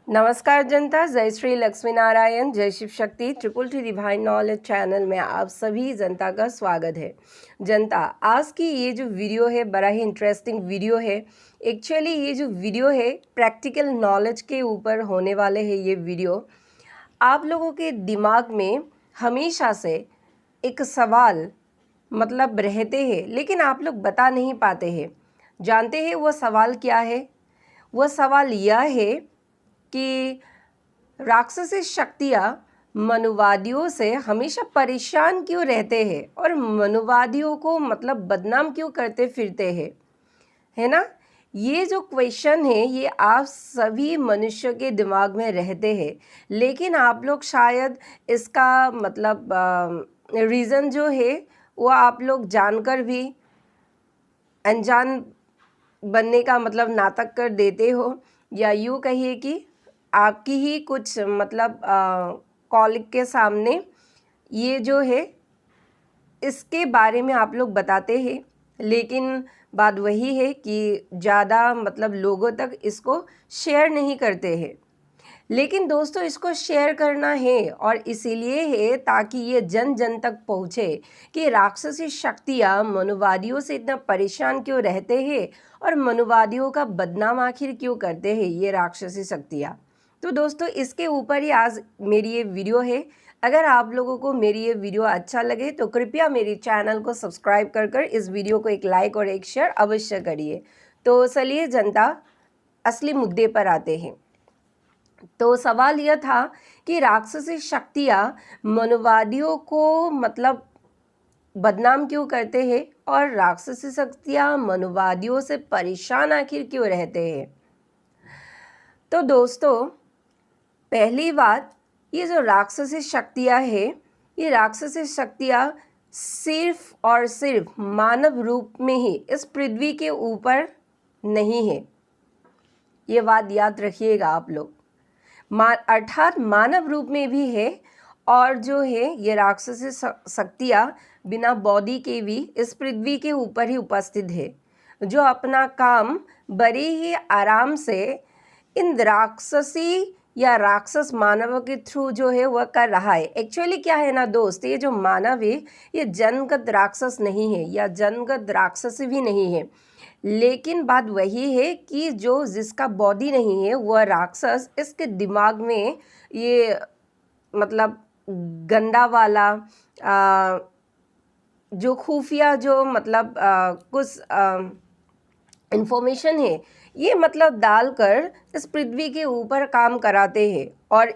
नमस्कार जनता, जय श्री लक्ष्मी नारायण, जय Shiv Shakti. Triple T divine knowledge channel में आप सभी जनता का स्वागत है। जनता, आज की ये जो वीडियो है बड़ा ही इंटरेस्टिंग वीडियो है। एक्चुअली ये जो वीडियो है प्रैक्टिकल नॉलेज के ऊपर होने वाले है। ये वीडियो आप लोगों के दिमाग में हमेशा से एक सवाल मतलब रहते हैं, लेकिन आप लोग बता नहीं पाते हैं। जानते हैं वो सवाल क्या है? वो सवाल यह है कि राक्षसी शक्तियाँ मनुवादियों से हमेशा परेशान क्यों रहते हैं और मनुवादियों को मतलब बदनाम क्यों करते फिरते हैं, है ना? ये जो क्वेश्चन है ये आप सभी मनुष्य के दिमाग में रहते हैं, लेकिन आप लोग शायद इसका मतलब रीज़न जो है वो आप लोग जानकर भी अनजान बनने का मतलब नाटक कर देते हो, या यूँ कहिए कि आपकी ही कुछ मतलब कॉलिग के सामने ये जो है इसके बारे में आप लोग बताते हैं, लेकिन बात वही है कि ज़्यादा मतलब लोगों तक इसको शेयर नहीं करते हैं। लेकिन दोस्तों, इसको शेयर करना है और इसीलिए है ताकि ये जन जन तक पहुँचे कि राक्षसी शक्तियाँ मनुवादियों से इतना परेशान क्यों रहते हैं और मनुवादियों का बदनाम आखिर क्यों करते हैं ये राक्षसी शक्तियाँ। तो दोस्तों, इसके ऊपर ही आज मेरी ये वीडियो है। अगर आप लोगों को मेरी ये वीडियो अच्छा लगे तो कृपया मेरी चैनल को सब्सक्राइब कर इस वीडियो को एक लाइक और एक शेयर अवश्य करिए। तो चलिए जनता, असली मुद्दे पर आते हैं। तो सवाल यह था कि राक्षसी शक्तियाँ मनुवादियों को मतलब बदनाम क्यों करते हैं और राक्षसी शक्तियाँ मनुवादियों से परेशान आखिर क्यों रहते हैं। तो दोस्तों, पहली बात, ये जो राक्षसी शक्तियाँ हैं, ये राक्षसी शक्तियाँ सिर्फ और सिर्फ मानव रूप में ही इस पृथ्वी के ऊपर नहीं है। ये बात याद रखिएगा आप लोग। अर्थात मानव रूप में भी है, और जो है ये राक्षसी शक्तियाँ बिना बॉडी के भी इस पृथ्वी के ऊपर ही उपस्थित है, जो अपना काम बड़े ही आराम से इन राक्षसी या राक्षस मानवों के थ्रू जो है वह कर रहा है। एक्चुअली क्या है ना दोस्त, ये जो मानव है ये जन्मगत राक्षस नहीं है या जन्मगत राक्षसी भी नहीं है, लेकिन बात वही है कि जो जिसका बॉडी नहीं है वह राक्षस, इसके दिमाग में ये मतलब गंदा वाला जो खुफिया जो मतलब कुछ इंफॉर्मेशन है ये मतलब डालकर इस पृथ्वी के ऊपर काम कराते हैं, और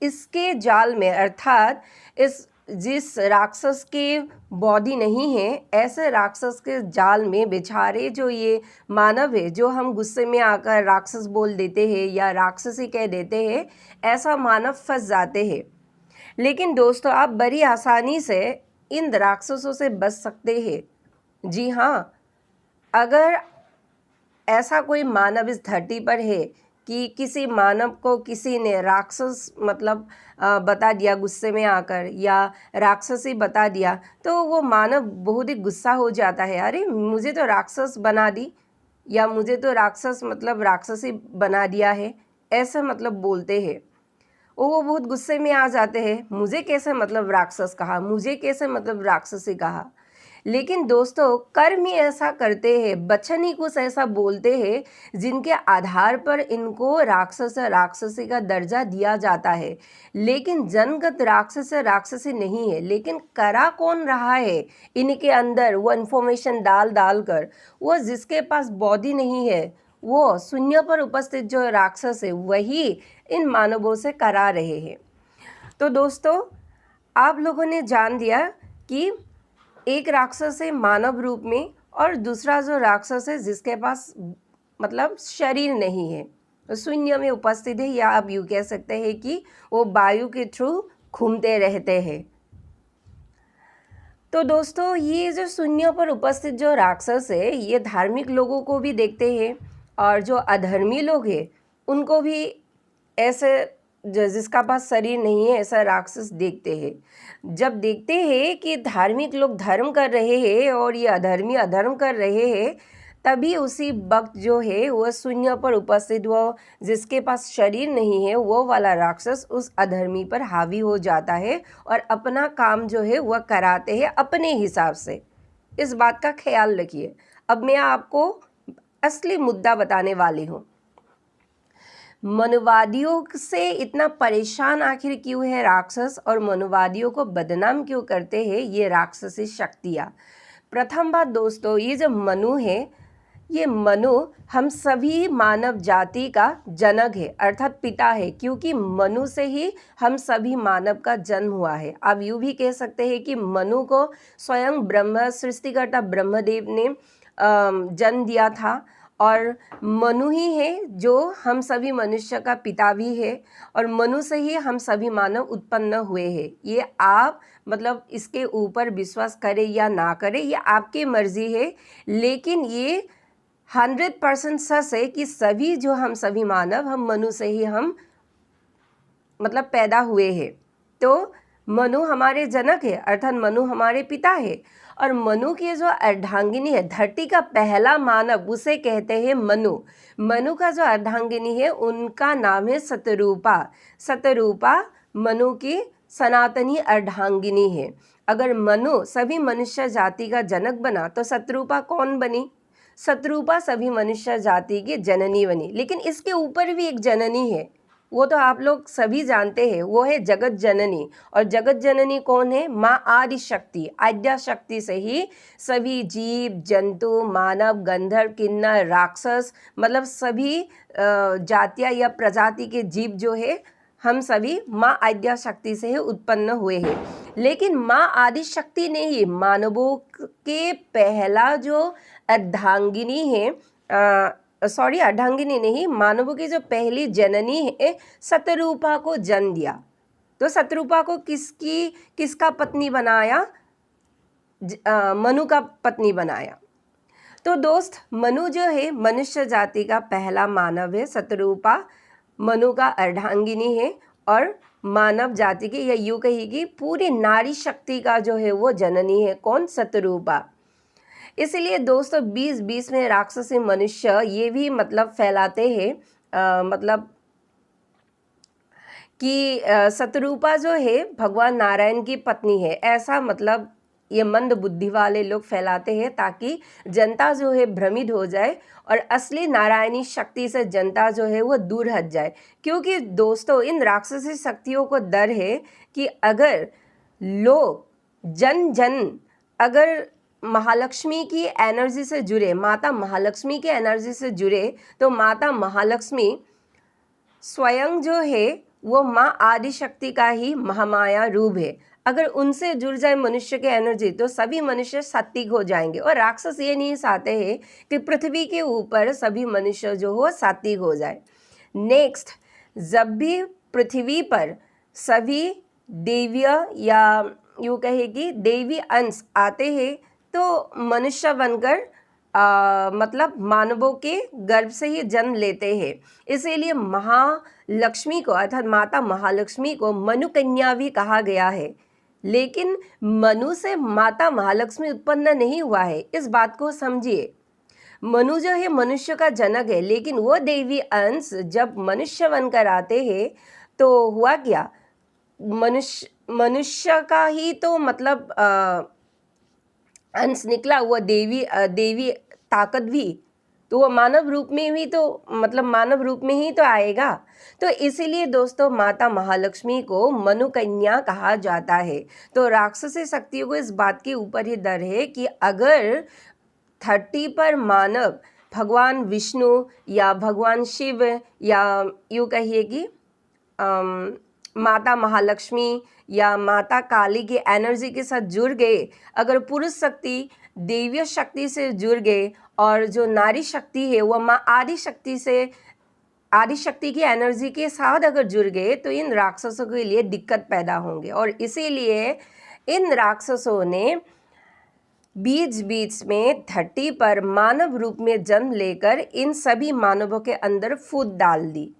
इसके जाल में अर्थात इस जिस राक्षस के बॉडी नहीं है ऐसे राक्षस के जाल में बेचारे जो ये मानव है, जो हम गुस्से में आकर राक्षस बोल देते हैं या राक्षसी कह देते हैं, ऐसा मानव फंस जाते हैं। लेकिन दोस्तों, आप बड़ी आसानी से इन राक्षसों से बच सकते हैं। जी हाँ, अगर ऐसा कोई मानव इस धरती पर है कि किसी मानव को किसी ने राक्षस मतलब बता दिया गुस्से में आकर, या राक्षसी बता दिया, तो वो मानव बहुत ही गुस्सा हो जाता है। अरे मुझे तो राक्षस बना दी, या मुझे तो राक्षस मतलब राक्षसी बना दिया है, ऐसा मतलब बोलते हैं। वो बहुत गुस्से में आ जाते हैं, मुझे कैसे मतलब राक्षस कहा, मुझे कैसे मतलब राक्षसी कहा। लेकिन दोस्तों, कर्म ही ऐसा करते हैं, वचन ही कुछ ऐसा बोलते हैं जिनके आधार पर इनको राक्षस राक्षसी का दर्जा दिया जाता है। लेकिन जन्मगत राक्षस राक्षसी नहीं है, लेकिन करा कौन रहा है इनके अंदर वो इन्फॉर्मेशन डाल डाल कर, वो जिसके पास बॉडी नहीं है, वो शून्य पर उपस्थित जो राक्षस है वही इन मानवों से करा रहे हैं। तो दोस्तों, आप लोगों ने जान दिया कि एक राक्षस है मानव रूप में, और दूसरा जो राक्षस है जिसके पास मतलब शरीर नहीं है, तो शून्य में उपस्थित है, या आप यूँ कह सकते हैं कि वो वायु के थ्रू घूमते रहते हैं। तो दोस्तों, ये जो शून्य पर उपस्थित जो राक्षस है ये धार्मिक लोगों को भी देखते हैं, और जो अधर्मी लोग हैं उनको भी ऐसे जिसका पास शरीर नहीं है ऐसा राक्षस देखते हैं। जब देखते हैं कि धार्मिक लोग धर्म कर रहे हैं और ये अधर्मी अधर्म कर रहे हैं, तभी उसी वक्त जो है वह शून्य पर उपस्थित हुआ, जिसके पास शरीर नहीं है वो वाला राक्षस उस अधर्मी पर हावी हो जाता है और अपना काम जो है वह कराते हैं अपने हिसाब से। इस बात का ख्याल रखिए। अब मैं आपको असली मुद्दा बताने वाली हूँ। मनुवादियों से इतना परेशान आखिर क्यों है राक्षस, और मनुवादियों को बदनाम क्यों करते हैं ये राक्षसी शक्तियाँ। प्रथम बात दोस्तों, ये जो मनु है, ये मनु हम सभी मानव जाति का जनक है, अर्थात पिता है, क्योंकि मनु से ही हम सभी मानव का जन्म हुआ है। आप यूँ भी कह सकते हैं कि मनु को स्वयं ब्रह्म सृष्टिकर्ता ब्रह्मदेव ने जन्म दिया था, और मनु ही है जो हम सभी मनुष्य का पिता भी है, और मनु से ही हम सभी मानव उत्पन्न हुए हैं। ये आप मतलब इसके ऊपर विश्वास करें या ना करें ये आपकी मर्जी है, लेकिन ये 100% सच है कि सभी जो हम सभी मानव हम मनु से ही हम मतलब पैदा हुए हैं। तो मनु हमारे जनक है, अर्थात मनु हमारे पिता है। और मनु की जो अर्धांगिनी है, धरती का पहला मानव, उसे कहते हैं मनु। मनु का जो अर्धांगिनी है उनका नाम है शतरूपा। शतरूपा मनु की सनातनी अर्धांगिनी है। अगर मनु सभी मनुष्य जाति का जनक बना तो शतरूपा कौन बनी? शतरूपा सभी मनुष्य जाति की जननी बनी। लेकिन इसके ऊपर भी एक जननी है, वो तो आप लोग सभी जानते हैं, वो है जगत जननी। और जगत जननी कौन है? माँ आदि शक्ति। आद्या शक्ति से ही सभी जीव जंतु, मानव, गंधर्व, किन्नर, राक्षस, मतलब सभी जातियाँ या प्रजाति के जीव जो है हम सभी माँ आद्या शक्ति से ही उत्पन्न हुए हैं। लेकिन माँ आदि शक्ति ने ही मानवों के पहला जो अर्धांगिनी है, अर्धांगिनी नहीं, मानवों की जो पहली जननी है शतरूपा को जन्म दिया। तो शतरूपा को किसका पत्नी बनाया? मनु का पत्नी बनाया। तो दोस्त, मनु जो है मनुष्य जाति का पहला मानव है। शतरूपा मनु का अर्धांगिनी है और मानव जाति की, या यूँ कहेगी पूरी नारी शक्ति का जो है वो जननी है। कौन? शतरूपा। इसलिए दोस्तों 2020 में राक्षसी मनुष्य ये भी मतलब फैलाते हैं मतलब कि शतरूपा जो है भगवान नारायण की पत्नी है, ऐसा मतलब ये मंद बुद्धि वाले लोग फैलाते हैं, ताकि जनता जो है भ्रमित हो जाए और असली नारायणी शक्ति से जनता जो है वो दूर हट जाए। क्योंकि दोस्तों इन राक्षसी शक्तियों को डर है कि अगर लोग जन अगर महालक्ष्मी की एनर्जी से जुड़े, माता महालक्ष्मी की एनर्जी से जुड़े, तो माता महालक्ष्मी स्वयं जो है वो माँ आदि शक्ति का ही महामाया रूप है। अगर उनसे जुड़ जाए मनुष्य की एनर्जी तो सभी मनुष्य सात्विक हो जाएंगे। और राक्षस ये नहीं चाहते हैं कि पृथ्वी के ऊपर सभी मनुष्य जो हो सात्विक हो जाए। नेक्स्ट, जब भी पृथ्वी पर सभी देवीय या यूँ कहेगी देवी अंश आते हैं तो मनुष्य बनकर मतलब मानवों के गर्भ से ही जन्म लेते हैं। इसीलिए महालक्ष्मी को अर्थात माता महालक्ष्मी को मनु कन्या भी कहा गया है। लेकिन मनु से माता महालक्ष्मी उत्पन्न नहीं हुआ है, इस बात को समझिए। मनु जो है मनुष्य का जनक है, लेकिन वो देवी अंश जब मनुष्य बनकर आते हैं तो हुआ क्या? मनुष्य का ही तो मतलब अंश निकला, वो देवी ताकत भी, तो वो मानव रूप में भी तो मतलब मानव रूप में ही तो आएगा। तो इसीलिए दोस्तों माता महालक्ष्मी को मनु कन्या कहा जाता है। तो राक्षसी शक्तियों को इस बात के ऊपर ही डर है कि अगर धरती पर मानव भगवान विष्णु या भगवान शिव या यूँ कहिए कि माता महालक्ष्मी या माता काली की एनर्जी के साथ जुड़ गए, अगर पुरुष शक्ति देवीय शक्ति से जुड़ गए और जो नारी शक्ति है वो माँ आदि शक्ति की एनर्जी के साथ अगर जुड़ गए तो इन राक्षसों के लिए दिक्कत पैदा होंगे। और इसीलिए इन राक्षसों ने बीच में धरती पर मानव रूप में जन्म लेकर इन सभी मानवों के अंदर फूट डाल दी।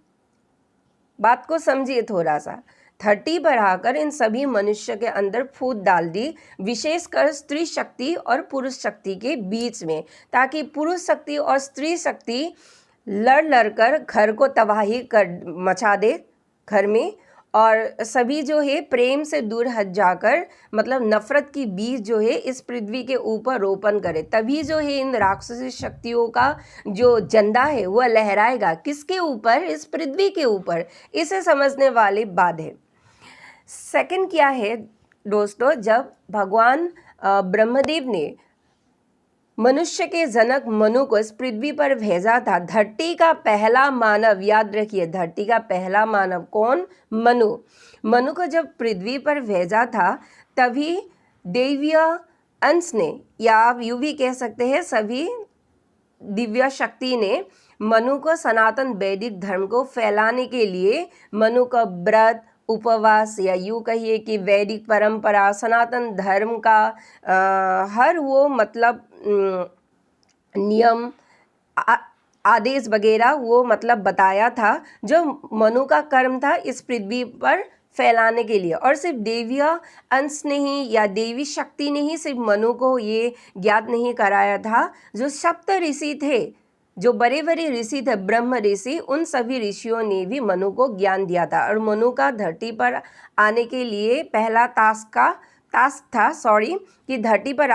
बात को समझिए थोड़ा सा। धरती पर आकर इन सभी मनुष्य के अंदर फूट डाल दी, विशेषकर स्त्री शक्ति और पुरुष शक्ति के बीच में, ताकि पुरुष शक्ति और स्त्री शक्ति लड़ कर घर को तबाही कर मचा दे घर में, और सभी जो है प्रेम से दूर हट जाकर मतलब नफरत की बीज जो है इस पृथ्वी के ऊपर रोपण करे। तभी जो है इन राक्षसी शक्तियों का जो झंडा है वह लहराएगा। किसके ऊपर? इस पृथ्वी के ऊपर। इसे समझने वाली बात है। सेकंड क्या है दोस्तों, जब भगवान ब्रह्मदेव ने मनुष्य के जनक मनु को इस पृथ्वी पर भेजा था, धरती का पहला मानव, याद रखिए धरती का पहला मानव कौन? मनु। मनु को जब पृथ्वी पर भेजा था तभी दैवीय अंश ने, या आप यूं भी कह सकते हैं सभी दिव्य शक्ति ने मनु को सनातन वैदिक धर्म को फैलाने के लिए मनु का व्रत, उपवास, या यूँ कहिए कि वैदिक परंपरा, सनातन धर्म का हर वो मतलब नियम, आदेश वगैरह वो मतलब बताया था, जो मनु का कर्म था इस पृथ्वी पर फैलाने के लिए। और सिर्फ देवीय अंश ने ही या देवी शक्ति ने ही सिर्फ मनु को ये ज्ञात नहीं कराया था, जो सप्त ऋषि थे, जो बड़े बड़े ऋषि थे, ब्रह्म ऋषि, उन सभी ऋषियों ने भी मनु को ज्ञान दिया था। और मनु का धरती पर आने के लिए पहला टास्क था कि धरती पर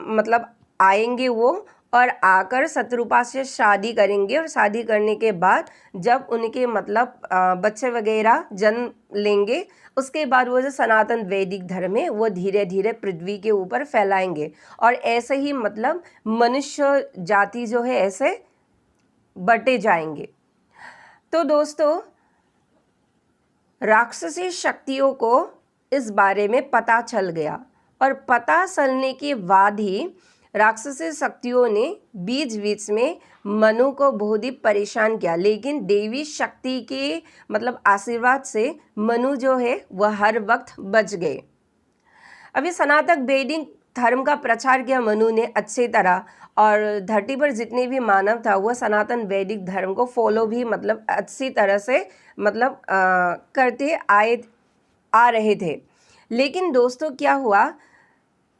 मतलब आएंगे वो, और आकर शत्रुपा से शादी करेंगे, और शादी करने के बाद जब उनके मतलब बच्चे वगैरह जन्म लेंगे, उसके बाद वो जो सनातन वैदिक धर्म है वो धीरे धीरे पृथ्वी के ऊपर फैलाएंगे। और ऐसे ही मतलब मनुष्य जाति जो है ऐसे बढ़ते जाएंगे। तो दोस्तों राक्षसी शक्तियों को इस बारे में पता चल गया, और पता चलने के बाद ही राक्षसी शक्तियों ने बीच बीच में मनु को बहुत ही परेशान किया, लेकिन देवी शक्ति के मतलब आशीर्वाद से मनु जो है वह हर वक्त बच गए। अभी सनातन वैदिक धर्म का प्रचार किया मनु ने अच्छी तरह, और धरती पर जितने भी मानव था वह सनातन वैदिक धर्म को फॉलो भी मतलब अच्छी तरह से मतलब करते आ रहे थे। लेकिन दोस्तों क्या हुआ,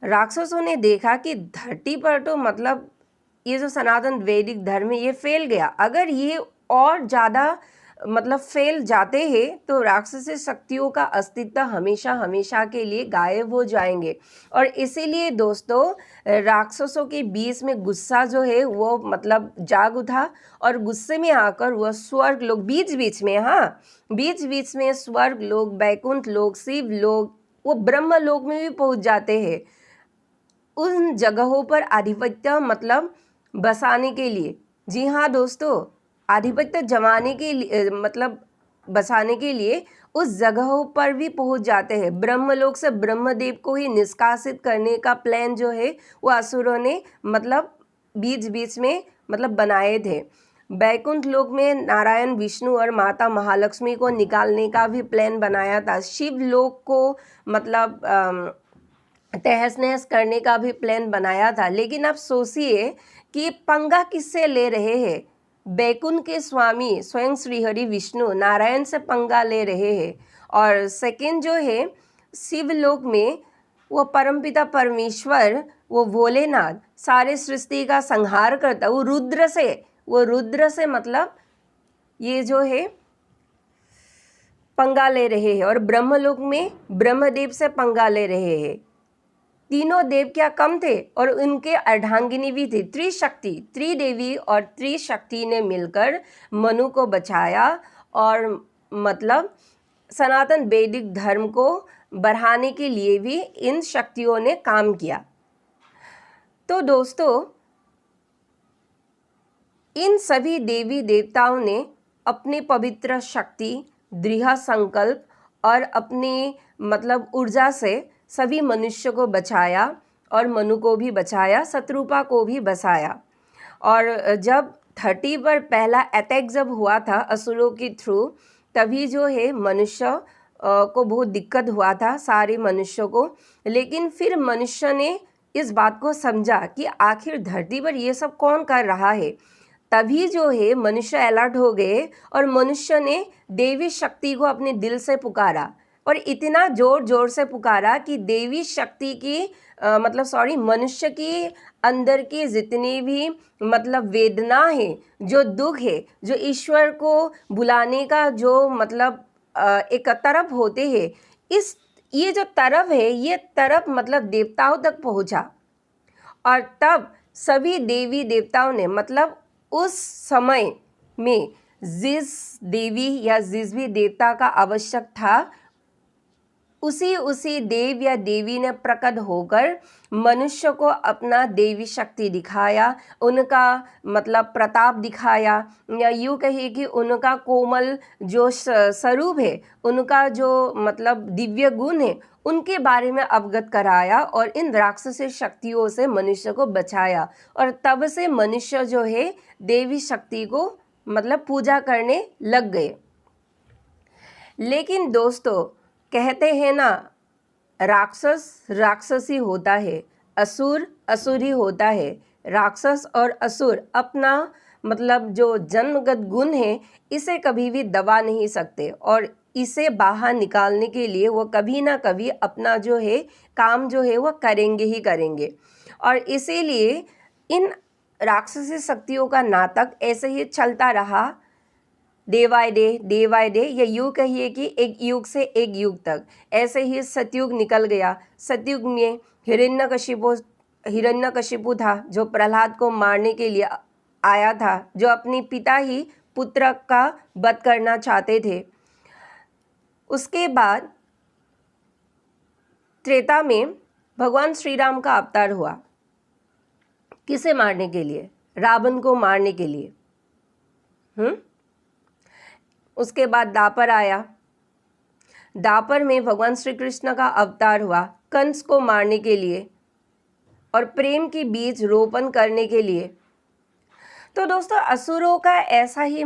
राक्षसों ने देखा कि धरती पर तो मतलब ये जो सनातन वैदिक धर्म है ये फैल गया, अगर ये और ज़्यादा मतलब फैल जाते हैं तो राक्षसी शक्तियों का अस्तित्व हमेशा हमेशा के लिए गायब हो जाएंगे। और इसीलिए दोस्तों राक्षसों के बीच में गुस्सा जो है वो मतलब जाग उठा, और गुस्से में आकर वह स्वर्ग लोग बीच बीच में स्वर्ग लोग, बैकुंठ लोग, शिव लोग, वो ब्रह्म लोक में भी पहुंच जाते हैं। उन जगहों पर आधिपत्य मतलब बसाने के लिए, जी हाँ दोस्तों, आधिपत्य जमाने के लिए मतलब बसाने के लिए उस जगहों पर भी पहुंच जाते हैं। ब्रह्मलोक से ब्रह्मदेव को ही निष्कासित करने का प्लान जो है वो असुरों ने मतलब बीच बीच में मतलब बनाए थे। बैकुंठ लोक में नारायण, विष्णु और माता महालक्ष्मी को निकालने का भी प्लान बनाया था। शिव लोक को मतलब तहस नहस करने का भी प्लान बनाया था। लेकिन आप सोचिए कि पंगा किससे ले रहे हैं? बैकुंठ के स्वामी स्वयं श्रीहरि विष्णु नारायण से पंगा ले रहे हैं। और सेकंड जो है शिवलोक में वो परमपिता परमेश्वर, वो भोलेनाथ सारे सृष्टि का संहार करता, वो रुद्र से मतलब ये जो है पंगा ले रहे हैं। और ब्रह्मलोक में ब्रह्मदेव से पंगा ले रहे हैं। तीनों देव क्या कम थे, और उनके अर्धांगिनी भी थी। त्रिदेवी और त्रिशक्ति ने मिलकर मनु को बचाया, और मतलब सनातन वैदिक धर्म को बढ़ाने के लिए भी इन शक्तियों ने काम किया। तो दोस्तों इन सभी देवी देवताओं ने अपनी पवित्र शक्ति, दृढ़ संकल्प और अपनी मतलब ऊर्जा से सभी मनुष्य को बचाया, और मनु को भी बचाया, शत्रुपा को भी बचाया। और जब धरती पर पहला अटैक जब हुआ था असुरों के थ्रू, तभी जो है मनुष्य को बहुत दिक्कत हुआ था, सारे मनुष्यों को। लेकिन फिर मनुष्य ने इस बात को समझा कि आखिर धरती पर ये सब कौन कर रहा है। तभी जो है मनुष्य अलर्ट हो गए, और मनुष्य ने देवी शक्ति को अपने दिल से पुकारा। और इतना जोर जोर से पुकारा कि देवी शक्ति की मनुष्य की अंदर की जितनी भी मतलब वेदना है, जो दुख है, जो ईश्वर को बुलाने का जो एक तरफ होते हैं, ये जो तरफ है, ये तरफ मतलब देवताओं तक पहुंचा। और तब सभी देवी देवताओं ने उस समय में जिस देवी या जिस भी देवता का आवश्यक था, उसी देव या देवी ने प्रकट होकर मनुष्य को अपना देवी शक्ति दिखाया, उनका प्रताप दिखाया, या यूँ कहिए कि उनका कोमल जो स्वरूप है, उनका जो दिव्य गुण है, उनके बारे में अवगत कराया और इन राक्षसी शक्तियों से मनुष्य को बचाया। और तब से मनुष्य जो है देवी शक्ति को पूजा करने लग गए। लेकिन दोस्तों, कहते हैं ना, राक्षस राक्षसी होता है, असुर असुर ही होता है। राक्षस और असुर अपना जो जन्मगत गुण है, इसे कभी भी दबा नहीं सकते, और इसे बाहर निकालने के लिए वो कभी ना कभी अपना जो है काम जो है वो करेंगे ही करेंगे। और इसीलिए इन राक्षसी शक्तियों का नाटक ऐसे ही चलता रहा, डे बाय डे, या यूँ कहिए कि एक युग से एक युग तक। ऐसे ही सतयुग निकल गया। सतयुग में हिरण्यकशिपु था, जो प्रहलाद को मारने के लिए आया था, जो अपनी पिता ही पुत्र का वध करना चाहते थे। उसके बाद त्रेता में भगवान श्री राम का अवतार हुआ। किसे मारने के लिए? रावण को मारने के लिए। उसके बाद द्वापर आया। द्वापर में भगवान श्री कृष्ण का अवतार हुआ कंस को मारने के लिए और प्रेम की बीज रोपण करने के लिए। तो दोस्तों, असुरों का ऐसा ही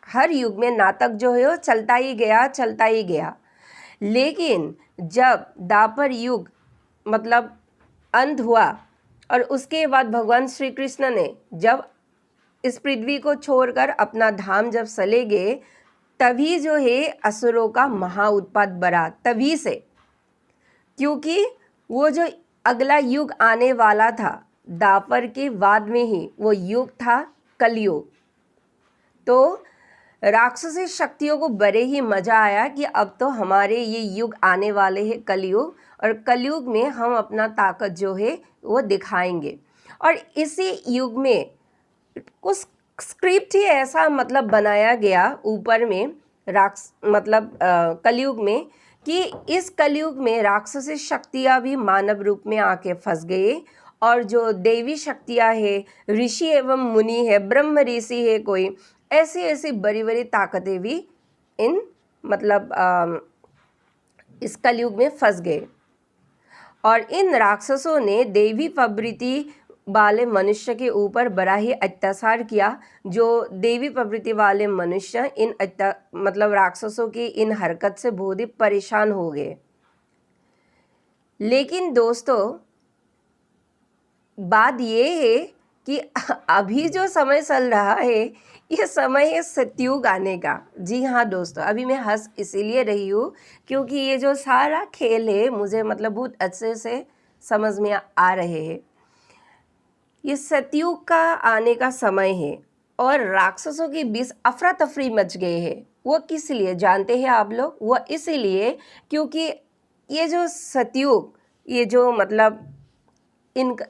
हर युग में नाटक जो है वो चलता ही गया। लेकिन जब द्वापर युग अंत हुआ और उसके बाद भगवान श्री कृष्ण ने जब इस पृथ्वी को छोड़कर अपना धाम जब चले गए, तभी जो है असुरों का महाउत्पात बढ़ा। तभी से, क्योंकि वो जो अगला युग आने वाला था, द्वापर के बाद में ही वो युग था कलयुग। तो राक्षसी शक्तियों को बड़े ही मज़ा आया कि अब तो हमारे ये युग आने वाले हैं कलयुग, और कलयुग में हम अपना ताकत जो है वो दिखाएंगे। और इसी युग में कुछ स्क्रिप्ट ही ऐसा बनाया गया ऊपर में कलयुग में, कि इस कलयुग में राक्षसी शक्तियाँ भी मानव रूप में आके फंस गए, और जो देवी शक्तियाँ है, ऋषि एवं मुनि है, ब्रह्म ऋषि है, कोई ऐसी ऐसी बड़ी बड़ी ताकतें भी इन इस कलयुग में फंस गए। और इन राक्षसों ने देवी प्रवृत्ति वाले मनुष्य के ऊपर बड़ा ही अत्याचार किया। जो देवी प्रवृत्ति वाले मनुष्य इन राक्षसों की इन हरकत से बहुत ही परेशान हो गए। लेकिन दोस्तों, बात ये है कि अभी जो समय चल रहा है, ये समय है सतयुग आने का। जी हाँ दोस्तों, अभी मैं हंस इसीलिए रही हूँ क्योंकि ये जो सारा खेल है मुझे बहुत अच्छे से समझ में आ रहे हैं। ये सतयुग का आने का समय है और राक्षसों के बीच अफरा तफरी मच गए हैं। वो किस लिए जानते हैं आप लोग? वो इसीलिए क्योंकि ये जो सतयुग, ये जो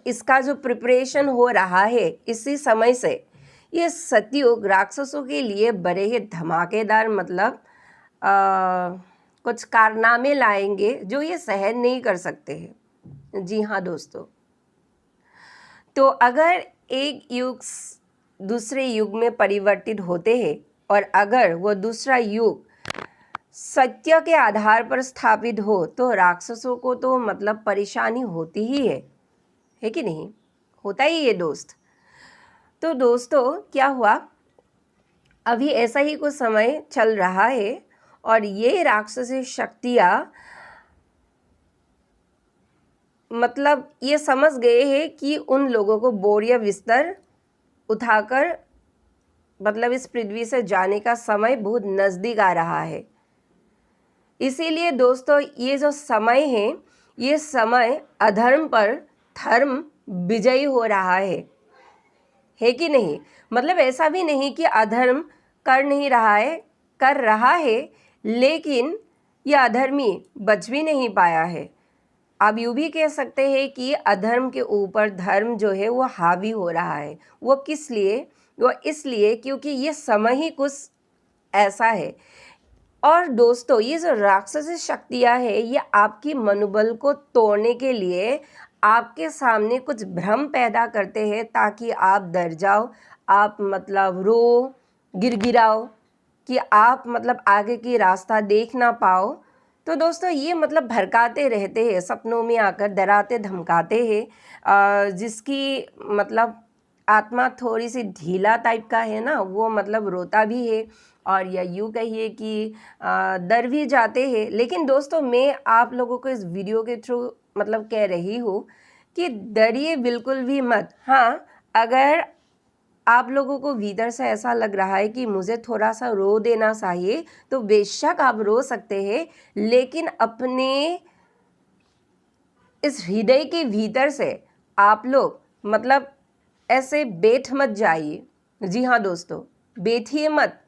इसका जो प्रिपरेशन हो रहा है इसी समय से, ये सतयुग राक्षसों के लिए बड़े ही धमाकेदार कुछ कारनामे लाएंगे जो ये सहन नहीं कर सकते हैं। जी हाँ दोस्तों, तो अगर एक युग दूसरे युग में परिवर्तित होते हैं और अगर वो दूसरा युग सत्य के आधार पर स्थापित हो, तो राक्षसों को तो परेशानी होती ही है कि नहीं? होता ही है दोस्त। तो दोस्तों, क्या हुआ, अभी ऐसा ही कुछ समय चल रहा है और ये राक्षसी शक्तियाँ ये समझ गए हैं कि उन लोगों को बोरिया बिस्तर उठाकर इस पृथ्वी से जाने का समय बहुत नज़दीक आ रहा है। इसीलिए दोस्तों ये जो समय है, ये समय अधर्म पर धर्म विजयी हो रहा है कि नहीं। मतलब ऐसा भी नहीं कि अधर्म कर नहीं रहा है, कर रहा है, लेकिन ये अधर्मी बच भी नहीं पाया है। आप यूँ भी कह सकते हैं कि अधर्म के ऊपर धर्म जो है वो हावी हो रहा है। वो किस लिए? वो इसलिए क्योंकि ये समय ही कुछ ऐसा है। और दोस्तों ये जो राक्षसी शक्तियाँ हैं, ये आपकी मनोबल को तोड़ने के लिए आपके सामने कुछ भ्रम पैदा करते हैं, ताकि आप डर जाओ, आप मतलब रो गिड़गिड़ाओ, कि आप मतलब आगे की रास्ता देख ना पाओ। तो दोस्तों ये मतलब भड़काते रहते हैं, सपनों में आकर डराते धमकाते हैं। जिसकी मतलब आत्मा थोड़ी सी ढीला टाइप का है ना, वो मतलब रोता भी है, और या यूँ कहिए कि डर भी जाते हैं। लेकिन दोस्तों मैं आप लोगों को इस वीडियो के थ्रू मतलब कह रही हूँ कि डरिए बिल्कुल भी मत। हाँ, अगर आप लोगों को भीतर से ऐसा लग रहा है कि मुझे थोड़ा सा रो देना चाहिए, तो बेशक आप रो सकते हैं, लेकिन अपने इस हृदय के भीतर से आप लोग मतलब ऐसे बैठ मत जाइए। जी हाँ दोस्तों, बैठिए मत,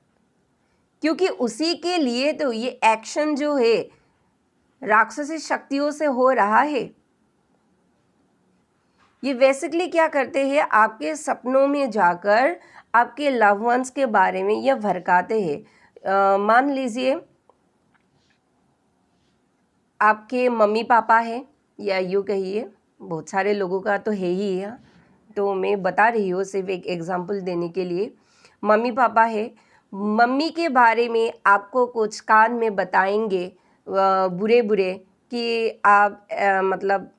क्योंकि उसी के लिए तो ये एक्शन जो है राक्षसी शक्तियों से हो रहा है। ये बेसिकली क्या करते हैं, आपके सपनों में जाकर आपके लव वंस के बारे में ये भड़काते हैं। मान लीजिए आपके मम्मी पापा हैं, या यूँ कहिए बहुत सारे लोगों का तो है ही है, तो मैं बता रही हूँ सिर्फ एक एग्जांपल देने के लिए। मम्मी पापा है, मम्मी के बारे में आपको कुछ कान में बताएंगे बुरे बुरे, कि आप मतलब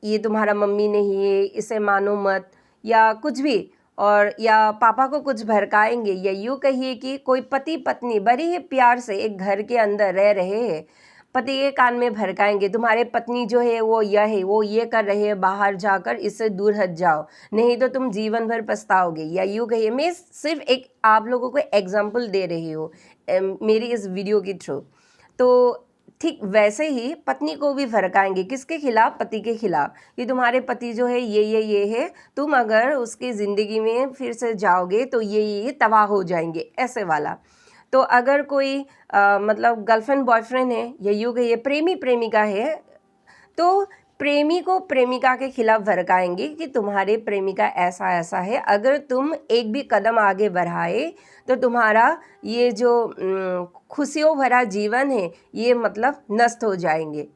ये तुम्हारा मम्मी नहीं है, इसे मानो मत, या कुछ भी। और या पापा को कुछ भड़काएंगे, या यूँ कहिए कि कोई पति पत्नी बड़े ही प्यार से एक घर के अंदर रह रहे हैं, पति के कान में भड़काएंगे तुम्हारे पत्नी जो है वो यह है, वो ये कर रहे हैं, बाहर जाकर इससे दूर हट जाओ, नहीं तो तुम जीवन भर पछताओगे, या यूँ कहिए। मैं सिर्फ एक आप लोगों को एग्जाम्पल दे रही हूँ मेरी इस वीडियो के थ्रू। तो ठीक वैसे ही पत्नी को भी भड़काएंगे, किसके खिलाफ? पति के खिलाफ, कि तुम्हारे पति जो है ये है, तुम अगर उसकी ज़िंदगी में फिर से जाओगे तो ये तबाह हो जाएंगे, ऐसे वाला। तो अगर कोई मतलब गर्लफ्रेंड बॉयफ्रेंड है, या यूँ कहिए प्रेमी प्रेमिका है, तो प्रेमी को प्रेमिका के खिलाफ भड़काएंगे कि तुम्हारे प्रेमिका ऐसा ऐसा है, अगर तुम एक भी कदम आगे बढ़ाए तो तुम्हारा ये जो खुशियों भरा जीवन है ये मतलब नष्ट हो जाएंगे।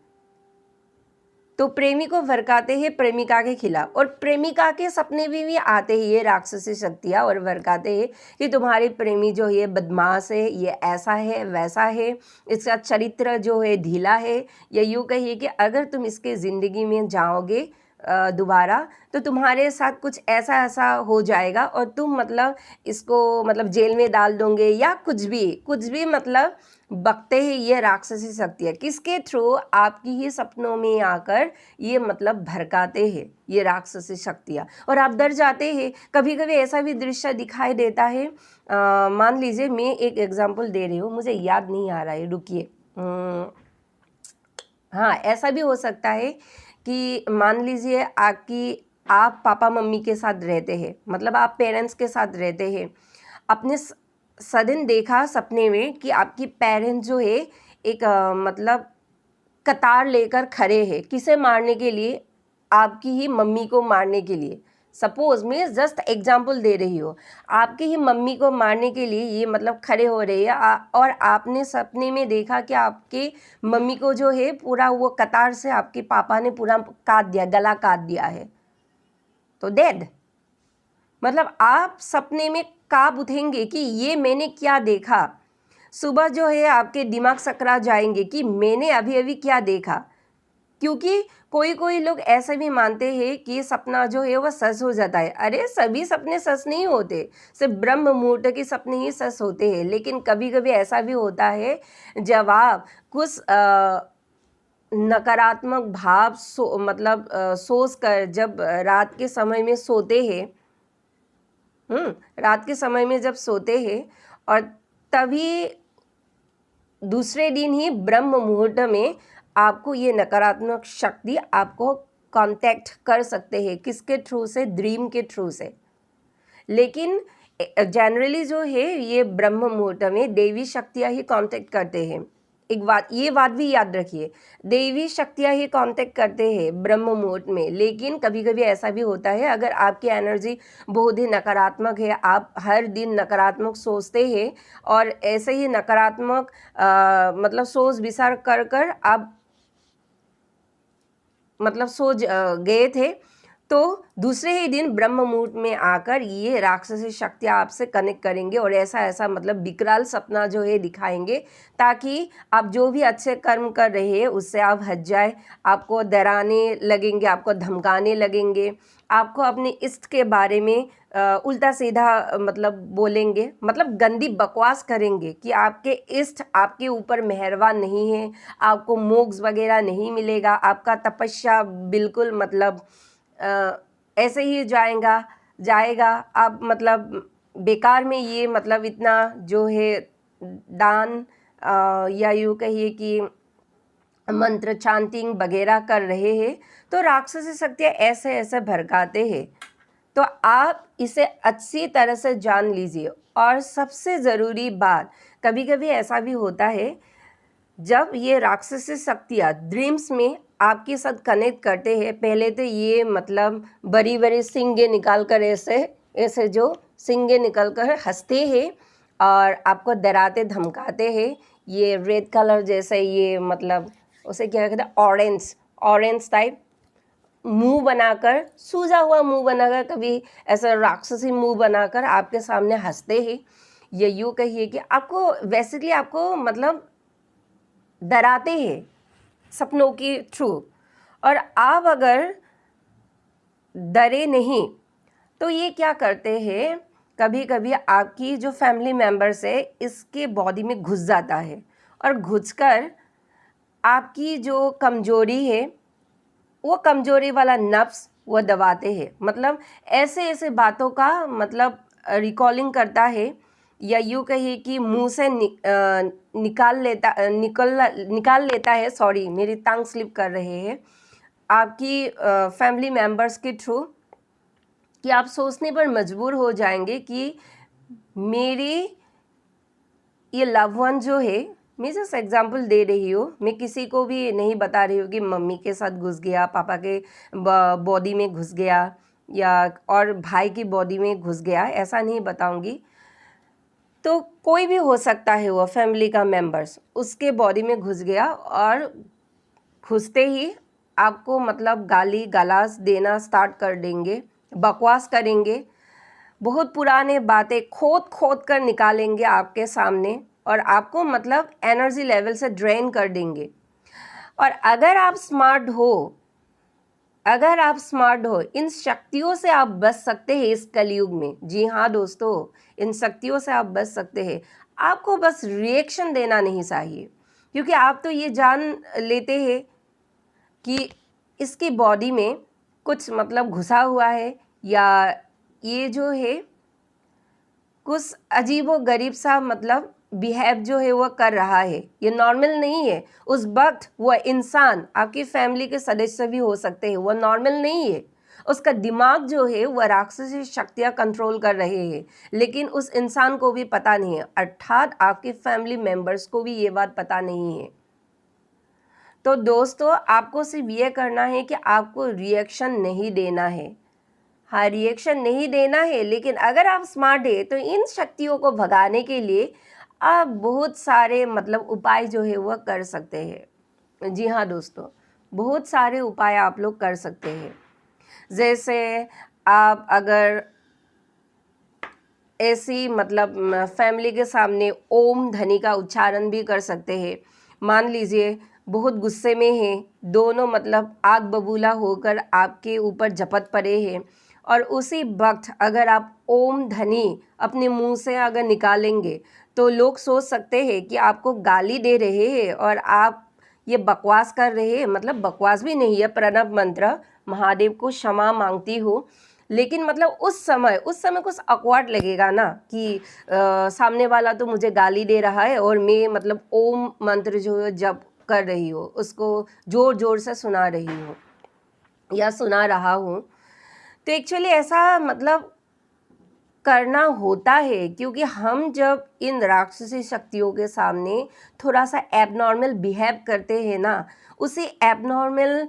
तो प्रेमी को भड़काते हैं प्रेमिका के खिलाफ, और प्रेमिका के सपने भी आते हैं ये राक्षसी शक्तियाँ, और भड़काते हैं कि तुम्हारे प्रेमी जो ये बदमाश है, ये ऐसा है वैसा है, इसका चरित्र जो है ढीला है, या यूँ कहिए कि अगर तुम इसके ज़िंदगी में जाओगे दोबारा, तो तुम्हारे साथ कुछ ऐसा ऐसा हो जाएगा, और तुम मतलब इसको मतलब जेल में डाल दोगे, या कुछ भी मतलब बकते हैं ये राक्षसी शक्तियाँ। किसके थ्रू? आपकी ही सपनों में आकर ये मतलब भड़काते हैं ये राक्षसी शक्तियाँ, और आप डर जाते हैं। कभी कभी ऐसा भी दृश्य दिखाई देता है। मान लीजिए मैं एक एग्जांपल दे रही हूँ, मुझे याद नहीं आ रहा है, रुकिए। हाँ, ऐसा भी हो सकता है कि मान लीजिए आप पापा मम्मी के साथ रहते हैं, मतलब आप पेरेंट्स के साथ रहते हैं। अपने सडन देखा सपने में कि आपकी पेरेंट्स जो है एक मतलब कतार लेकर खड़े हैं, किसे मारने के लिए? आपकी ही मम्मी को मारने के लिए। सपोज मैं जस्ट एग्जांपल दे रही हूँ, आपकी ही मम्मी को मारने के लिए ये मतलब खड़े हो रहे हैं, और आपने सपने में देखा कि आपके मम्मी को जो है पूरा वो कतार से आपके पापा ने पूरा काट दिया, गला काट दिया है, तो डेड। मतलब आप सपने में काँप उठेंगे कि ये मैंने क्या देखा। सुबह जो है आपके दिमाग सकरा जाएंगे कि मैंने अभी अभी क्या देखा, क्योंकि कोई कोई लोग ऐसे भी मानते हैं कि सपना जो है वह सच हो जाता है। अरे सभी सपने सच नहीं होते, सिर्फ ब्रह्म मुहूर्त के सपने ही सच होते हैं। लेकिन कभी कभी ऐसा भी होता है जब आप कुछ नकारात्मक भाव मतलब सोच कर जब रात के समय में सोते हैं, रात के समय में जब सोते हैं, और तभी दूसरे दिन ही ब्रह्म मुहूर्त में आपको ये नकारात्मक शक्ति आपको कांटेक्ट कर सकते हैं। किसके थ्रू से? ड्रीम के थ्रू से। लेकिन जनरली जो है ये ब्रह्म मुहूर्त में देवी शक्तियाँ ही कांटेक्ट करते हैं। एक बात, ये बात भी याद रखिए, देवी शक्तियाँ ही कांटेक्ट करते हैं ब्रह्म मुहूर्त में। लेकिन कभी कभी ऐसा भी होता है, अगर आपकी एनर्जी बहुत ही नकारात्मक है, आप हर दिन नकारात्मक सोचते हैं और ऐसे ही नकारात्मक मतलब सोच विचार कर कर आप मतलब सो गए थे, तो दूसरे ही दिन ब्रह्म मुहूर्त में आकर ये राक्षसी शक्तियाँ आपसे कनेक्ट करेंगे और ऐसा ऐसा मतलब विकराल सपना जो है दिखाएंगे, ताकि आप जो भी अच्छे कर्म कर रहे हैं उससे आप हट जाए। आपको डराने लगेंगे, आपको धमकाने लगेंगे, आपको अपने इष्ट के बारे में उल्टा सीधा मतलब बोलेंगे, मतलब गंदी बकवास करेंगे कि आपके इष्ट आपके ऊपर मेहरबान नहीं है, आपको मोक्ष वगैरह नहीं मिलेगा, आपका तपस्या बिल्कुल मतलब ऐसे ही जाएगा। आप मतलब बेकार में ये मतलब इतना जो है दान या यूँ कहिए कि मंत्र चांटिंग वगैरह कर रहे हैं, तो राक्षसी शक्तियाँ ऐसे ऐसे भड़काते हैं। तो आप इसे अच्छी तरह से जान लीजिए। और सबसे ज़रूरी बात, कभी कभी ऐसा भी होता है जब ये राक्षसी शक्तियाँ ड्रीम्स में आपके साथ कनेक्ट करते हैं, पहले तो ये मतलब बड़ी बड़ी सींगे निकाल कर ऐसे ऐसे जो सींगे निकल कर हंसते हैं और आपको डराते धमकाते हैं। ये रेड कलर जैसे ये मतलब उसे क्या कहते हैं, ऑरेंज टाइप मुंह बनाकर, सूजा हुआ मुंह बनाकर, कभी ऐसा राक्षसी मुंह बनाकर आपके सामने हंसते हैं। ये यूँ कहिए कि आपको बेसिकली आपको मतलब डराते हैं सपनों के थ्रू। और आप अगर डरे नहीं तो ये क्या करते हैं, कभी कभी आपकी जो फैमिली मेम्बर्स है इसके बॉडी में घुस जाता है और घुसकर आपकी जो कमजोरी है वो कमजोरी वाला नफ्स वो दबाते हैं। मतलब ऐसे ऐसे बातों का मतलब रिकॉलिंग करता है, या यूँ कहिए कि मुंह से निकाल लेता है। सॉरी, मेरी टंग स्लिप कर रहे हैं। आपकी फैमिली मेम्बर्स के थ्रू कि आप सोचने पर मजबूर हो जाएंगे कि मेरी ये लव वन जो है, मैं जस्ट एग्जांपल दे रही हूँ, मैं किसी को भी नहीं बता रही हूँ कि मम्मी के साथ घुस गया, पापा के बॉडी में घुस गया या और भाई की बॉडी में घुस गया, ऐसा नहीं बताऊँगी। तो कोई भी हो सकता है, वो फैमिली का मेंबर्स उसके बॉडी में घुस गया और घुसते ही आपको मतलब गाली गलौज देना स्टार्ट कर देंगे, बकवास करेंगे, बहुत पुराने बातें खोद कर निकालेंगे आपके सामने और आपको मतलब एनर्जी लेवल से ड्रेन कर देंगे। और अगर आप स्मार्ट हो, इन शक्तियों से आप बच सकते हैं इस कलयुग में। जी हाँ दोस्तों, इन शक्तियों से आप बच सकते हैं। आपको बस रिएक्शन देना नहीं चाहिए, क्योंकि आप तो ये जान लेते हैं कि इसकी बॉडी में कुछ मतलब घुसा हुआ है, या ये जो है कुछ अजीबो गरीब सा मतलब बिहेव जो है वो कर रहा है, ये नॉर्मल नहीं है। उस वक्त वो इंसान आपकी फैमिली के सदस्य भी हो सकते हैं, वो नॉर्मल नहीं है। उसका दिमाग जो है वह राक्षसी शक्तियाँ कंट्रोल कर रहे हैं, लेकिन उस इंसान को भी पता नहीं है, अर्थात आपके फैमिली मेम्बर्स को भी ये बात पता नहीं है। तो दोस्तों, आपको सिर्फ ये करना है कि आपको रिएक्शन नहीं देना है। हाँ, रिएक्शन नहीं देना है, लेकिन अगर आप स्मार्ट है तो इन शक्तियों को भगाने के लिए आप बहुत सारे मतलब उपाय जो है वह कर सकते हैं। जी हाँ दोस्तों, बहुत सारे उपाय आप लोग कर सकते हैं। जैसे आप अगर ऐसी मतलब फैमिली के सामने ओम ध्वनि का उच्चारण भी कर सकते हैं। मान लीजिए बहुत गुस्से में हैं, दोनों मतलब आग बबूला होकर आपके ऊपर झपट पड़े हैं, और उसी वक्त अगर आप ओम ध्वनि अपने मुंह से अगर निकालेंगे तो लोग सोच सकते हैं कि आपको गाली दे रहे हैं और आप ये बकवास कर रहे हैं। मतलब बकवास भी नहीं है, प्रणव मंत्र, महादेव को क्षमा मांगती हूँ। लेकिन मतलब उस समय कुछ ऑकवर्ड लगेगा ना कि सामने वाला तो मुझे गाली दे रहा है और मैं मतलब ओम मंत्र जो है जप कर रही हूँ, उसको ज़ोर ज़ोर से सुना रही हूँ या सुना रहा हूँ। तो एक्चुअली ऐसा मतलब करना होता है, क्योंकि हम जब इन राक्षसी शक्तियों के सामने थोड़ा सा एबनॉर्मल बिहेव करते हैं ना, उसी एबनॉर्मल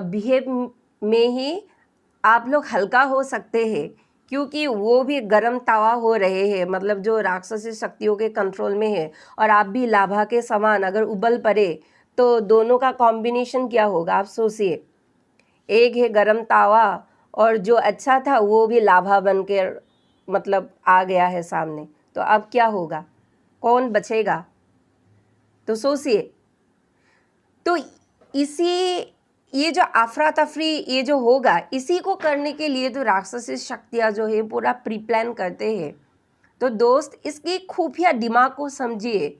बिहेव में ही आप लोग हल्का हो सकते हैं, क्योंकि वो भी गर्म तवा हो रहे हैं, मतलब जो राक्षसी शक्तियों के कंट्रोल में है, और आप भी लाभा के समान अगर उबल पड़े तो दोनों का कॉम्बिनेशन क्या होगा आप सोचिए। एक है गर्म तावा और जो अच्छा था वो भी लाभा बन के मतलब आ गया है सामने, तो अब क्या होगा, कौन बचेगा? तो सोचिए। तो इसी ये जो अफरा तफरी ये जो होगा, इसी को करने के लिए तो राक्षसी शक्तियाँ जो है पूरा प्री प्लान करते हैं। तो दोस्त, इसकी खुफिया दिमाग को समझिए,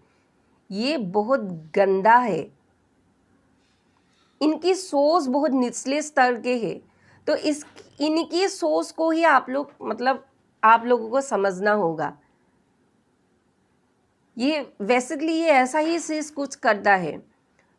ये बहुत गंदा है, इनकी सोच बहुत निचले स्तर के है। तो इनकी सोच को ही आप लोग मतलब आप लोगों को समझना होगा। ये बेसिकली ये ऐसा ही चीज़ कुछ करता है,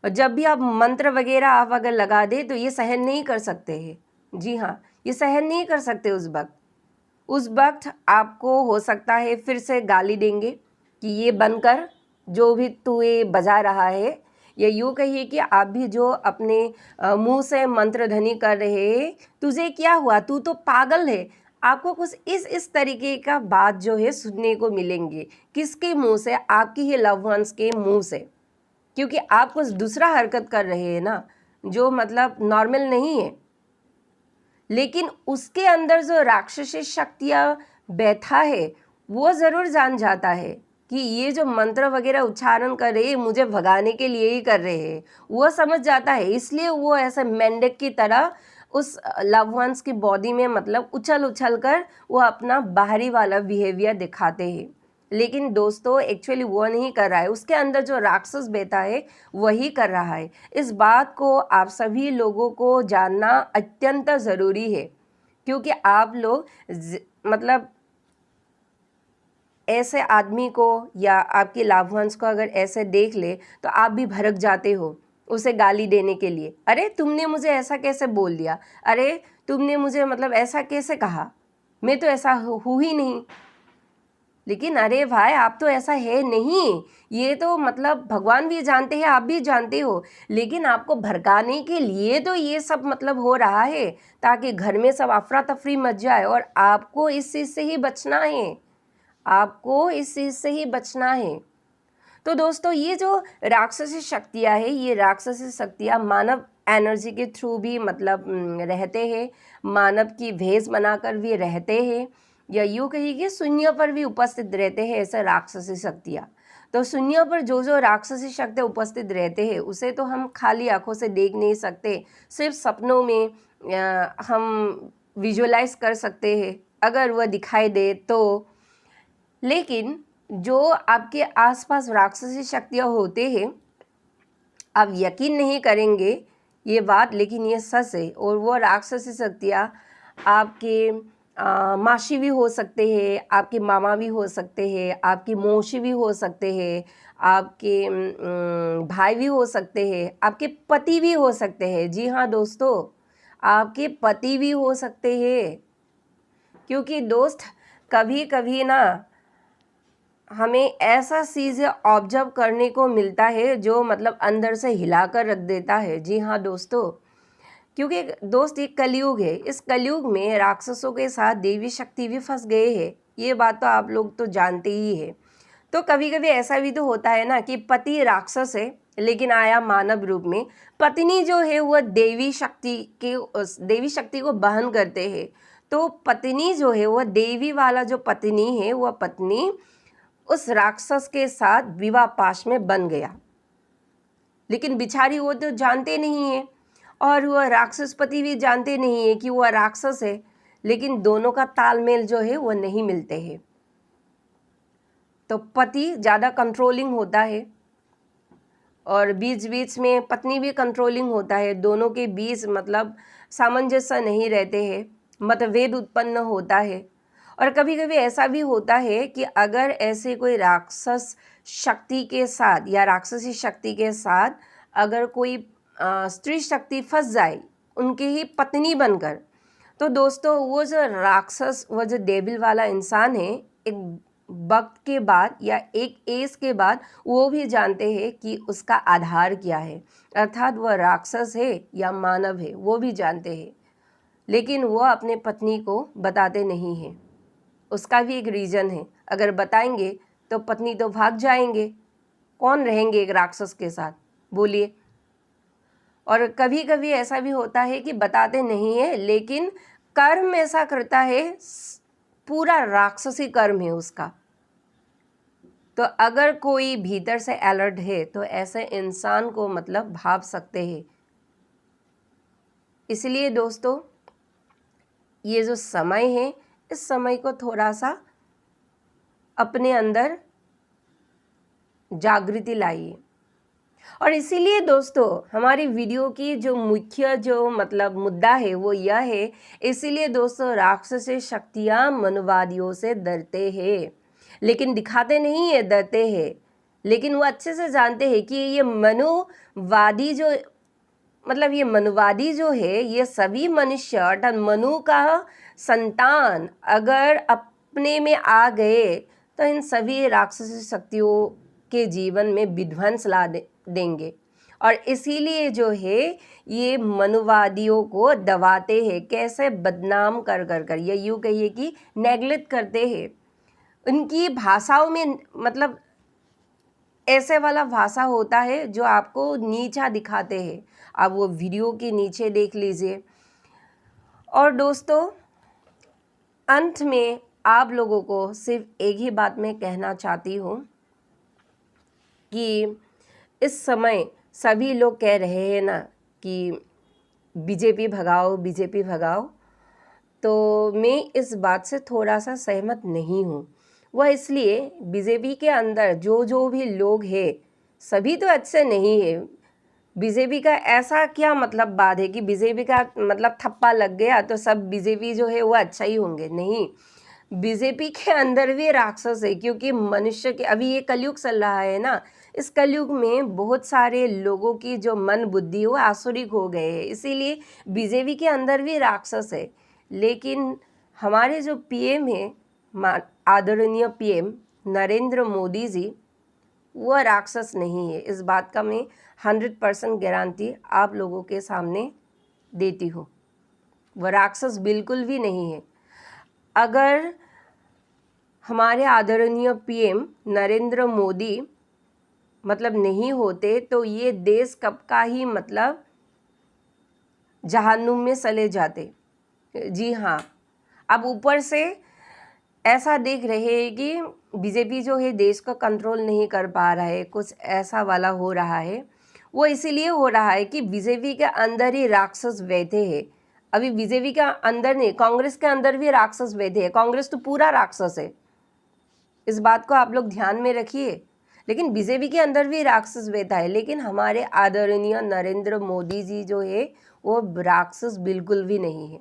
और जब भी आप मंत्र वगैरह आप अगर लगा दे तो ये सहन नहीं कर सकते हैं। जी हाँ, ये सहन नहीं कर सकते उस वक्त आपको हो सकता है फिर से गाली देंगे कि ये बनकर जो भी तू ये बजा रहा है, या यूँ कहिए कि आप भी जो अपने मुंह से मंत्र ध्वनि कर रहे हैं, तुझे क्या हुआ, तू तो पागल है। आपको कुछ इस तरीके का बात जो है सुनने को मिलेंगे। किसके मुंह से? आपकी ही लव वंस के मुंह से, क्योंकि आप कुछ दूसरा हरकत कर रहे हैं ना, जो मतलब नॉर्मल नहीं है। लेकिन उसके अंदर जो राक्षसी शक्तियाँ बैठा है वो ज़रूर जान जाता है कि ये जो मंत्र वगैरह उच्चारण कर रहे हैं मुझे भगाने के लिए ही कर रहे हैं, वो समझ जाता है। इसलिए वो ऐसे मेंढक की तरह उस लव वंस की बॉडी में मतलब उछल कर वो अपना बाहरी वाला बिहेवियर दिखाते हैं। लेकिन दोस्तों, एक्चुअली वो नहीं कर रहा है, उसके अंदर जो राक्षस बैठा है वही कर रहा है। इस बात को आप सभी लोगों को जानना अत्यंत ज़रूरी है, क्योंकि आप लोग मतलब ऐसे आदमी को या आपके लव वंस को अगर ऐसे देख ले तो आप भी भड़क जाते हो उसे गाली देने के लिए। अरे तुमने मुझे ऐसा कैसे बोल दिया, अरे तुमने मुझे मतलब ऐसा कैसे कहा, मैं तो ऐसा हूँ ही नहीं। लेकिन अरे भाई, आप तो ऐसा है नहीं, ये तो मतलब भगवान भी जानते हैं, आप भी जानते हो। लेकिन आपको भड़काने के लिए तो ये सब मतलब हो रहा है, ताकि घर में सब अफरा तफरी मच जाए, और आपको इस चीज़ से ही बचना है, आपको इस चीज़ से ही बचना है। तो दोस्तों, ये जो राक्षसी शक्तियाँ हैं, ये राक्षसी शक्तियाँ मानव एनर्जी के थ्रू भी मतलब रहते हैं, मानव की भेष बनाकर भी रहते हैं, या यूँ कहिए कि शून्य पर भी उपस्थित रहते हैं ऐसे राक्षसी शक्तियाँ। तो शून्य पर जो राक्षसी शक्ति उपस्थित रहते हैं उसे तो हम खाली आंखों से देख नहीं सकते, सिर्फ सपनों में हम विजुअलाइज कर सकते हैं अगर वह दिखाई दे तो। लेकिन जो आपके आसपास राक्षसी शक्तियाँ होते हैं, आप यकीन नहीं करेंगे ये बात, लेकिन ये सच है। और वो राक्षसी शक्तियाँ आपके मासी भी हो सकते हैं, आपके मामा भी हो सकते हैं, आपकी मौसी भी हो सकते हैं, आपके भाई भी हो सकते हैं, आपके पति भी हो सकते हैं। जी हाँ दोस्तों, आपके पति भी हो सकते हैं, क्योंकि दोस्त कभी कभी ना हमें ऐसा चीज़ ऑब्जर्व करने को मिलता है जो मतलब अंदर से हिलाकर रख देता है। जी हाँ दोस्तों, क्योंकि दोस्त ये कलयुग है, इस कलयुग में राक्षसों के साथ देवी शक्ति भी फंस गए हैं, ये बात तो आप लोग तो जानते ही है। तो कभी कभी ऐसा भी तो होता है ना कि पति राक्षस है लेकिन आया मानव रूप में, पत्नी जो है वह देवी शक्ति को बहन करते हैं। तो पत्नी जो है वह देवी वाला जो पत्नी है, वह पत्नी उस राक्षस के साथ विवाह पाश में बन गया, लेकिन बिचारी वो तो जानते नहीं है, और वह राक्षस पति भी जानते नहीं है कि वह राक्षस है, लेकिन दोनों का तालमेल जो है वह नहीं मिलते हैं। तो पति ज़्यादा कंट्रोलिंग होता है और बीच बीच में पत्नी भी कंट्रोलिंग होता है, दोनों के बीच मतलब सामंजस्य नहीं रहते हैं। मतभेद उत्पन्न होता है। और कभी कभी ऐसा भी होता है कि अगर ऐसे कोई राक्षस शक्ति के साथ या राक्षसी शक्ति के साथ अगर कोई स्त्री शक्ति फंस जाए उनकी ही पत्नी बनकर, तो दोस्तों वो जो राक्षस, वो जो डेविल वाला इंसान है, एक वक्त के बाद या एक एज के बाद वो भी जानते हैं कि उसका आधार क्या है, अर्थात वह राक्षस है या मानव है, वो भी जानते हैं। लेकिन वो अपने पत्नी को बताते नहीं हैं। उसका भी एक रीज़न है, अगर बताएंगे तो पत्नी तो भाग जाएंगे, कौन रहेंगे एक राक्षस के साथ, बोलिए। और कभी कभी ऐसा भी होता है कि बताते नहीं है, लेकिन कर्म ऐसा करता है, पूरा राक्षसी कर्म है उसका। तो अगर कोई भीतर से अलर्ट है तो ऐसे इंसान को मतलब भाप सकते हैं। इसलिए दोस्तों ये जो समय है, इस समय को थोड़ा सा अपने अंदर जागृति लाइए। और इसीलिए दोस्तों हमारी वीडियो की जो मुख्य जो मतलब मुद्दा है वो यह है, इसीलिए दोस्तों राक्षसी शक्तियाँ मनुवादियों से डरते हैं, लेकिन दिखाते नहीं है डरते हैं, लेकिन वो अच्छे से जानते हैं कि ये मनुवादी जो मतलब ये मनुवादी जो है, ये सभी मनुष्य अर्थात मनु का संतान अगर अपने में आ गए तो इन सभी राक्षसी शक्तियों के जीवन में विध्वंस ला देंगे। और इसीलिए जो है ये मनुवादियों को दबाते हैं, कैसे बदनाम कर कर कर, ये यूँ कहिए कि नेगलेक्ट करते हैं। उनकी भाषाओं में मतलब ऐसे वाला भाषा होता है जो आपको नीचा दिखाते हैं, आप वो वीडियो के नीचे देख लीजिए। और दोस्तों अंत में आप लोगों को सिर्फ एक ही बात मैं कहना चाहती हूँ कि इस समय सभी लोग कह रहे हैं ना कि बीजेपी भगाओ, बीजेपी भगाओ, तो मैं इस बात से थोड़ा सा सहमत नहीं हूँ। वह इसलिए बीजेपी के अंदर जो भी लोग हैं सभी तो अच्छे नहीं है। बीजेपी का ऐसा क्या मतलब बात है कि बीजेपी का मतलब थप्पा लग गया तो सब बीजेपी जो है वो अच्छा ही होंगे, नहीं। बीजेपी के अंदर भी राक्षस है, क्योंकि मनुष्य के अभी ये कलयुग चल रहा है ना, इस कलयुग में बहुत सारे लोगों की जो मन बुद्धि वो आसुरिक हो गए हैं, इसीलिए बीजेपी के अंदर भी राक्षस है। लेकिन हमारे जो पीएम है, आदरणीय पीएम नरेंद्र मोदी जी, वह राक्षस नहीं है। इस बात का मैं 100% गारंटी आप लोगों के सामने देती हूँ, वह राक्षस बिल्कुल भी नहीं है। अगर हमारे आदरणीय पीएम नरेंद्र मोदी मतलब नहीं होते तो ये देश कब का ही मतलब जहन्नुम में चले जाते। जी हाँ, अब ऊपर से ऐसा देख रहे हैं कि बीजेपी जो है देश को कंट्रोल नहीं कर पा रहा है, कुछ ऐसा वाला हो रहा है। वो इसीलिए हो रहा है कि बीजेपी के अंदर ही राक्षस बैठे हैं। अभी बीजेपी के अंदर नहीं, कांग्रेस के अंदर भी राक्षस बैठे हैं। कांग्रेस तो पूरा राक्षस है, इस बात को आप लोग ध्यान में रखिए। लेकिन बीजेपी के अंदर भी राक्षस बैठा है, लेकिन हमारे आदरणीय नरेंद्र मोदी जी जो है वो राक्षस बिल्कुल भी नहीं है।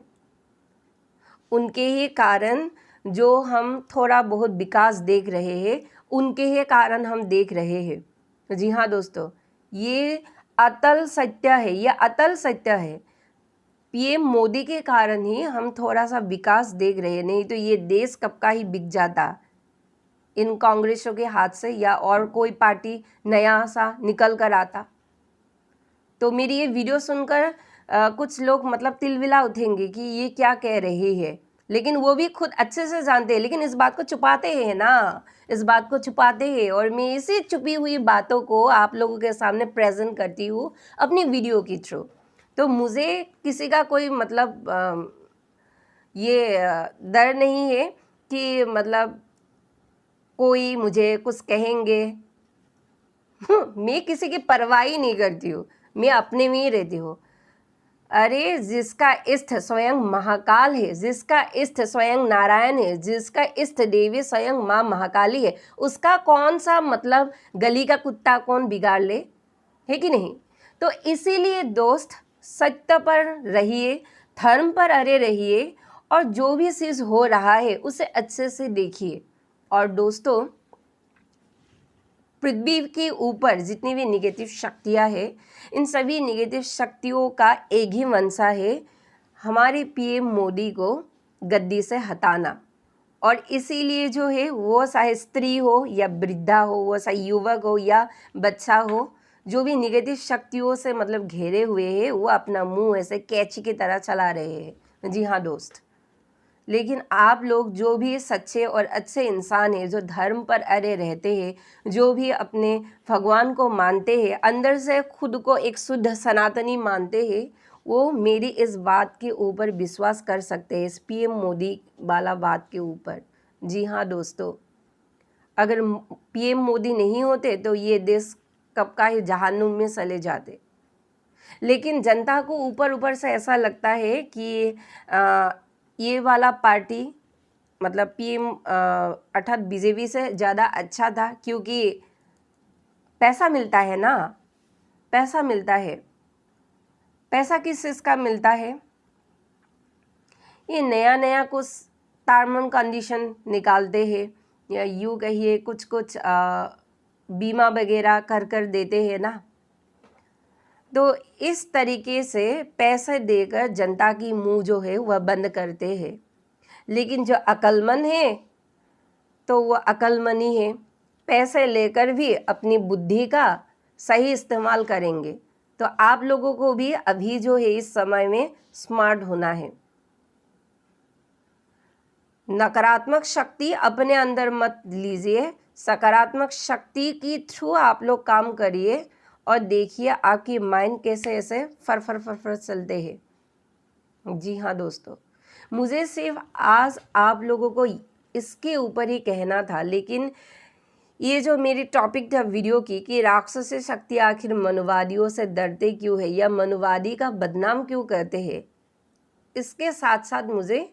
उनके ही कारण जो हम थोड़ा बहुत विकास देख रहे हैं, उनके ही कारण हम देख रहे हैं। जी हाँ दोस्तों, ये अतल सत्य है, ये अतल सत्य है। पीएम मोदी के कारण ही हम थोड़ा सा विकास देख रहे हैं, नहीं तो ये देश कब का ही बिक जाता इन कांग्रेसों के हाथ से, या और कोई पार्टी नया सा निकल कर आता। तो मेरी ये वीडियो सुनकर कुछ लोग मतलब तिलमिला उठेंगे कि ये क्या कह रही है, लेकिन वो भी खुद अच्छे से जानते हैं, लेकिन इस बात को छुपाते हैं ना, इस बात को छुपाते हैं। और मैं इसी छुपी हुई बातों को आप लोगों के सामने प्रेजेंट करती हूँ अपनी वीडियो के थ्रू। तो मुझे किसी का कोई मतलब ये डर नहीं है कि मतलब कोई मुझे कुछ कहेंगे। मैं किसी की परवाह ही नहीं करती हूँ, मैं अपने में ही रहती हूँ। अरे जिसका इष्ट स्वयं महाकाल है, जिसका इष्ट स्वयं नारायण है, जिसका इष्ट देवी स्वयं माँ महाकाली है, उसका कौन सा मतलब गली का कुत्ता कौन बिगाड़ ले, है कि नहीं। तो इसीलिए दोस्त सत्य पर रहिए, धर्म पर अड़े रहिए, और जो भी चीज़ हो रहा है उसे अच्छे से देखिए। और दोस्तों, पृथ्वी के ऊपर जितनी भी निगेटिव शक्तियाँ हैं, इन सभी निगेटिव शक्तियों का एक ही मंशा है, हमारे पीएम मोदी को गद्दी से हटाना। और इसीलिए जो है वो चाहे स्त्री हो या वृद्धा हो, वो चाहे युवक हो या बच्चा हो, जो भी निगेटिव शक्तियों से मतलब घेरे हुए हैं, वो अपना मुंह ऐसे कैंची की तरह चला रहे हैं। जी हाँ दोस्त, लेकिन आप लोग जो भी सच्चे और अच्छे इंसान हैं, जो धर्म पर अड़े रहते हैं, जो भी अपने भगवान को मानते हैं, अंदर से खुद को एक शुद्ध सनातनी मानते हैं, वो मेरी इस बात के ऊपर विश्वास कर सकते हैं, इस पीएम मोदी वाला बात के ऊपर। जी हाँ दोस्तों, अगर पीएम मोदी नहीं होते तो ये देश कब का ही जहन्नुम में चले जाते। लेकिन जनता को ऊपर ऊपर से ऐसा लगता है कि ये वाला पार्टी मतलब पीएम अर्थात बीजेपी से ज़्यादा अच्छा था, क्योंकि पैसा मिलता है ना, पैसा मिलता है। पैसा किस चीज़ का मिलता है? ये नया नया कुछ टर्म एंड कंडीशन निकालते हैं, या यूँ कहिए कुछ कुछ बीमा वगैरह कर देते हैं ना। तो इस तरीके से पैसे देकर जनता की मुंह जो है वह बंद करते हैं। लेकिन जो अक्लमंद है तो वो अक्लमंद ही है, पैसे लेकर भी अपनी बुद्धि का सही इस्तेमाल करेंगे। तो आप लोगों को भी अभी जो है इस समय में स्मार्ट होना है। नकारात्मक शक्ति अपने अंदर मत लीजिए, सकारात्मक शक्ति की थ्रू आप लोग काम करिए और देखिए आपकी माइंड कैसे ऐसे फर चलते हैं। जी हाँ दोस्तों, मुझे सिर्फ आज आप लोगों को इसके ऊपर ही कहना था। लेकिन ये जो मेरी टॉपिक था वीडियो की कि राक्षसी शक्ति आखिर मनुवादियों से डरते क्यों है या मनुवादी का बदनाम क्यों करते हैं, इसके साथ साथ मुझे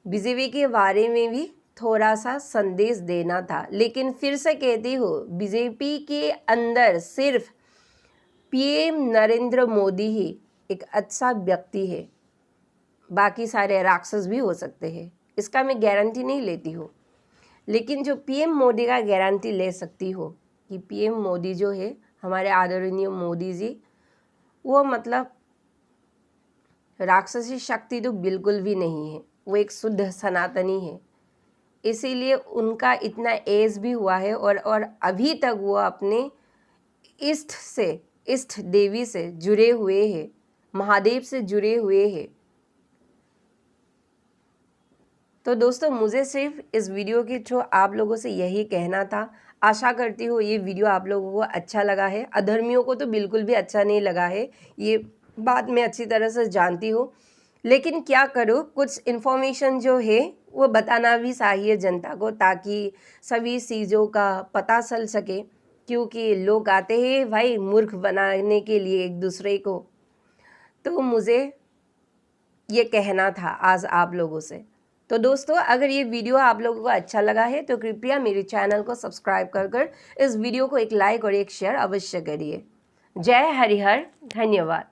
बीजेपी के बारे में भी थोड़ा सा संदेश देना था। लेकिन फिर से कहती हूँ, बीजेपी के अंदर सिर्फ पीएम नरेंद्र मोदी ही एक अच्छा व्यक्ति है, बाकी सारे राक्षस भी हो सकते हैं, इसका मैं गारंटी नहीं लेती हूँ। लेकिन जो पीएम मोदी का गारंटी ले सकती हो कि पीएम मोदी जो है हमारे आदरणीय मोदी जी, वो मतलब राक्षसी शक्ति तो बिल्कुल भी नहीं है, वो एक शुद्ध सनातनी है। इसीलिए उनका इतना एज भी हुआ है और अभी तक वो अपने इष्ट देवी से जुड़े हुए हैं, महादेव से जुड़े हुए हैं। तो दोस्तों, मुझे सिर्फ इस वीडियो के थ्रू आप लोगों से यही कहना था। आशा करती हूँ ये वीडियो आप लोगों को अच्छा लगा है। अधर्मियों को तो बिल्कुल भी अच्छा नहीं लगा है, ये बात मैं अच्छी तरह से जानती हूँ। लेकिन क्या करो, कुछ इन्फॉर्मेशन जो है वो बताना भी चाहिए जनता को, ताकि सभी चीज़ों का पता चल सके। क्योंकि लोग आते हैं भाई मूर्ख बनाने के लिए एक दूसरे को। तो मुझे ये कहना था आज आप लोगों से। तो दोस्तों, अगर ये वीडियो आप लोगों को अच्छा लगा है तो कृपया मेरे चैनल को सब्सक्राइब कर इस वीडियो को एक लाइक और एक शेयर अवश्य करिए। जय हरिहर, धन्यवाद।